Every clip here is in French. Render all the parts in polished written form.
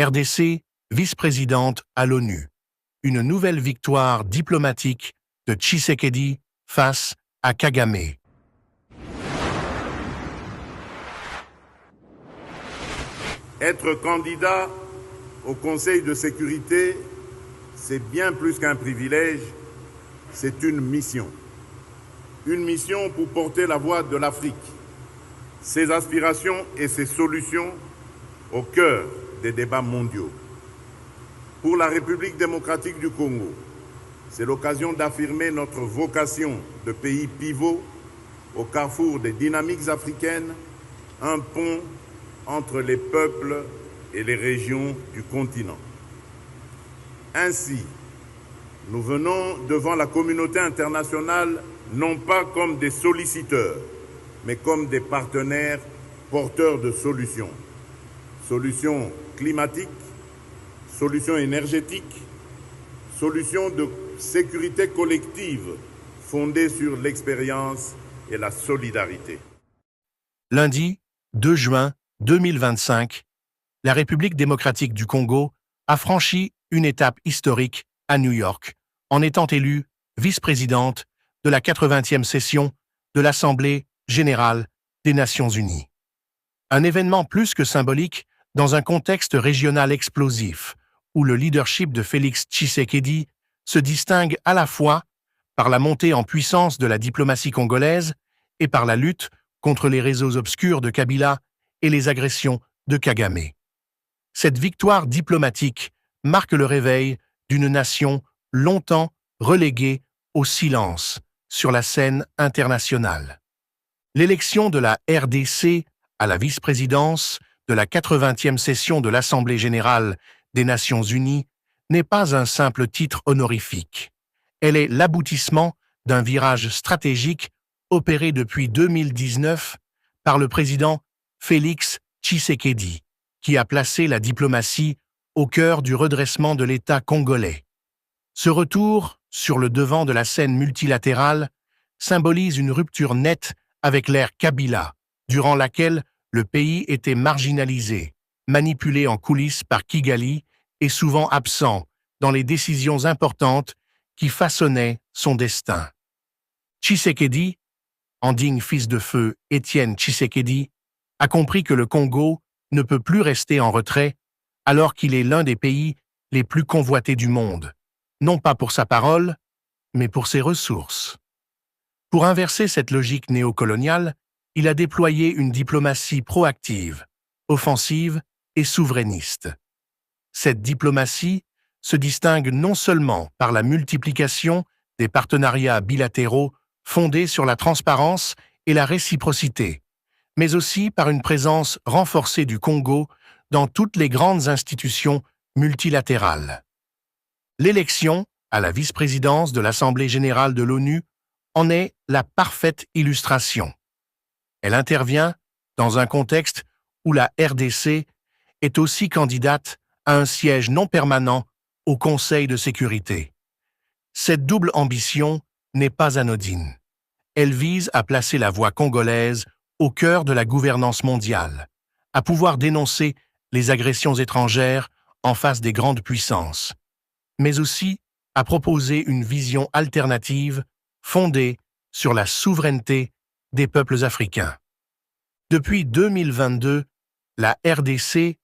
RDC, vice-présidente à l'ONU. Une nouvelle victoire diplomatique de Tshisekedi face à Kagame. Être candidat au Conseil de sécurité, c'est bien plus qu'un privilège, c'est une mission. Une mission pour porter la voix de l'Afrique, ses aspirations et ses solutions au cœur des débats mondiaux. Pour la République démocratique du Congo, c'est l'occasion d'affirmer notre vocation de pays pivot au carrefour des dynamiques africaines, un pont entre les peuples et les régions du continent. Ainsi, nous venons devant la communauté internationale non pas comme des solliciteurs, mais comme des partenaires porteurs de solutions. Solutions climatiques, solutions énergétiques, solutions de sécurité collective fondées sur l'expérience et la solidarité. Lundi 2 juin 2025, la République démocratique du Congo a franchi une étape historique à New York en étant élue vice-présidente de la 80e session de l'Assemblée générale des Nations unies. Un événement plus que symbolique dans un contexte régional explosif où le leadership de Félix Tshisekedi se distingue à la fois par la montée en puissance de la diplomatie congolaise et par la lutte contre les réseaux obscurs de Kabila et les agressions de Kagame. Cette victoire diplomatique marque le réveil d'une nation longtemps reléguée au silence sur la scène internationale. L'élection de la RDC à la vice-présidence de la 80e session de l'Assemblée générale des Nations unies n'est pas un simple titre honorifique. Elle est l'aboutissement d'un virage stratégique opéré depuis 2019 par le président Félix Tshisekedi, qui a placé la diplomatie au cœur du redressement de l'État congolais. Ce retour sur le devant de la scène multilatérale symbolise une rupture nette avec l'ère Kabila, durant laquelle le pays était marginalisé, manipulé en coulisses par Kigali et souvent absent dans les décisions importantes qui façonnaient son destin. Tshisekedi, en digne fils de feu Étienne Tshisekedi, a compris que le Congo ne peut plus rester en retrait alors qu'il est l'un des pays les plus convoités du monde, non pas pour sa parole, mais pour ses ressources. Pour inverser cette logique néocoloniale, il a déployé une diplomatie proactive, offensive et souverainiste. Cette diplomatie se distingue non seulement par la multiplication des partenariats bilatéraux fondés sur la transparence et la réciprocité, mais aussi par une présence renforcée du Congo dans toutes les grandes institutions multilatérales. L'élection à la vice-présidence de l'Assemblée générale de l'ONU en est la parfaite illustration. Elle intervient dans un contexte où la RDC est aussi candidate à un siège non permanent au Conseil de sécurité. Cette double ambition n'est pas anodine. Elle vise à placer la voix congolaise au cœur de la gouvernance mondiale, à pouvoir dénoncer les agressions étrangères en face des grandes puissances, mais aussi à proposer une vision alternative fondée sur la souveraineté des peuples africains. Depuis 2022, la RDC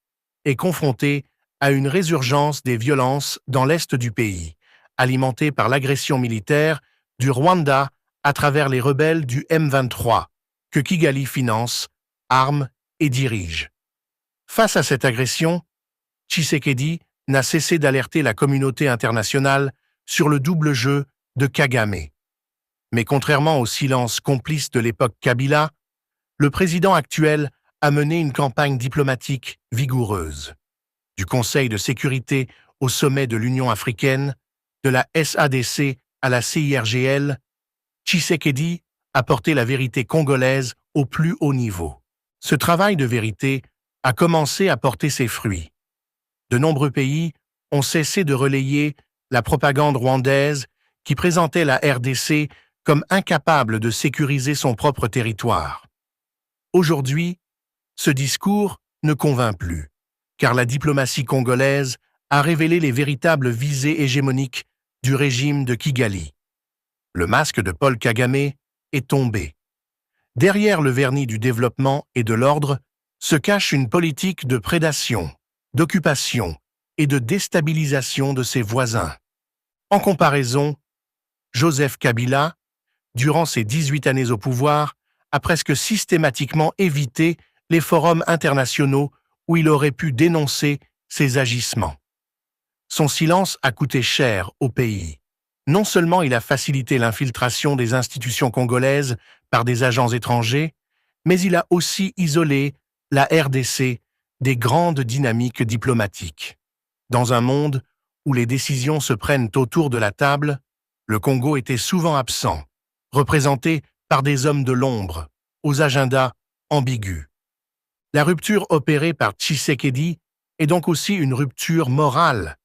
est confrontée à une résurgence des violences dans l'est du pays, alimentée par l'agression militaire du Rwanda à travers les rebelles du M23, que Kigali finance, arme et dirige. Face à cette agression, Tshisekedi n'a cessé d'alerter la communauté internationale sur le double jeu de Kagame. Mais contrairement au silence complice de l'époque Kabila, le président actuel a mené une campagne diplomatique vigoureuse. Du Conseil de sécurité au sommet de l'Union africaine, de la SADC à la CIRGL, Tshisekedi a porté la vérité congolaise au plus haut niveau. Ce travail de vérité a commencé à porter ses fruits. De nombreux pays ont cessé de relayer la propagande rwandaise qui présentait la RDC comme incapable de sécuriser son propre territoire. Aujourd'hui, ce discours ne convainc plus. car la diplomatie congolaise a révélé les véritables visées hégémoniques du régime de Kigali. Le masque de Paul Kagame est tombé. Derrière le vernis du développement et de l'ordre se cache une politique de prédation, d'occupation et de déstabilisation de ses voisins. En comparaison, Joseph Kabila, durant ses 18 années au pouvoir, a presque systématiquement évité les forums internationaux où il aurait pu dénoncer ses agissements. Son silence a coûté cher au pays. Non seulement il a facilité l'infiltration des institutions congolaises par des agents étrangers, mais il a aussi isolé la RDC des grandes dynamiques diplomatiques. Dans un monde où les décisions se prennent autour de la table, le Congo était souvent absent, représenté par des hommes de l'ombre, aux agendas ambigus. La rupture opérée par Tshisekedi est donc aussi une rupture morale.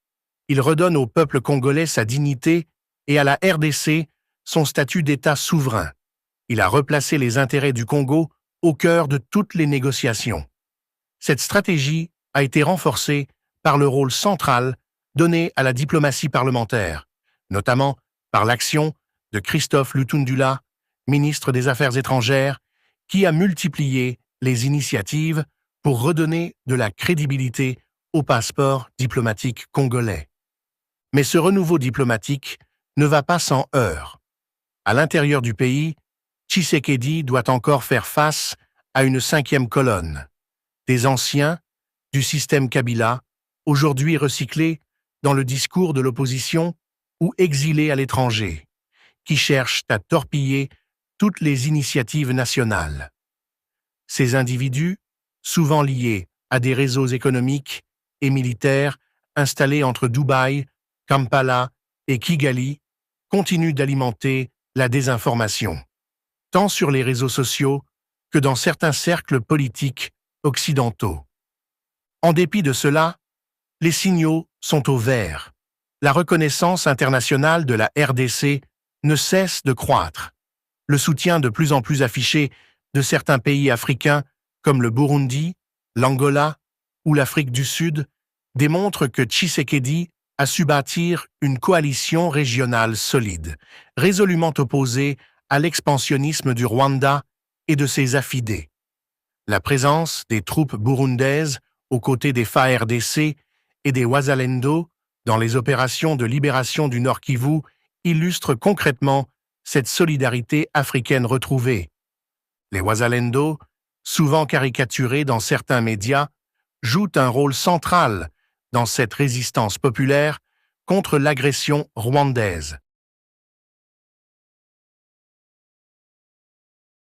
Il redonne au peuple congolais sa dignité et à la RDC son statut d'État souverain. Il a replacé les intérêts du Congo au cœur de toutes les négociations. Cette stratégie a été renforcée par le rôle central donné à la diplomatie parlementaire, notamment par l'action de Christophe Lutundula, ministre des Affaires étrangères, qui a multiplié les initiatives pour redonner de la crédibilité au passeport diplomatique congolais. Mais ce renouveau diplomatique ne va pas sans heurts. À l'intérieur du pays, Tshisekedi doit encore faire face à une cinquième colonne. Des anciens du système Kabila, aujourd'hui recyclés dans le discours de l'opposition ou exilés à l'étranger, qui cherchent à torpiller toutes les initiatives nationales. Ces individus, souvent liés à des réseaux économiques et militaires installés entre Dubaï, Kampala et Kigali, continuent d'alimenter la désinformation, tant sur les réseaux sociaux que dans certains cercles politiques occidentaux. En dépit de cela, les signaux sont au vert. La reconnaissance internationale de la RDC ne cesse de croître. Le soutien de plus en plus affiché de certains pays africains comme le Burundi, l'Angola ou l'Afrique du Sud démontre que Tshisekedi a su bâtir une coalition régionale solide, résolument opposée à l'expansionnisme du Rwanda et de ses affidés. La présence des troupes burundaises aux côtés des FARDC et des Wazalendo dans les opérations de libération du Nord Kivu illustre concrètement cette solidarité africaine retrouvée. Les Wazalendo, souvent caricaturés dans certains médias, jouent un rôle central dans cette résistance populaire contre l'agression rwandaise.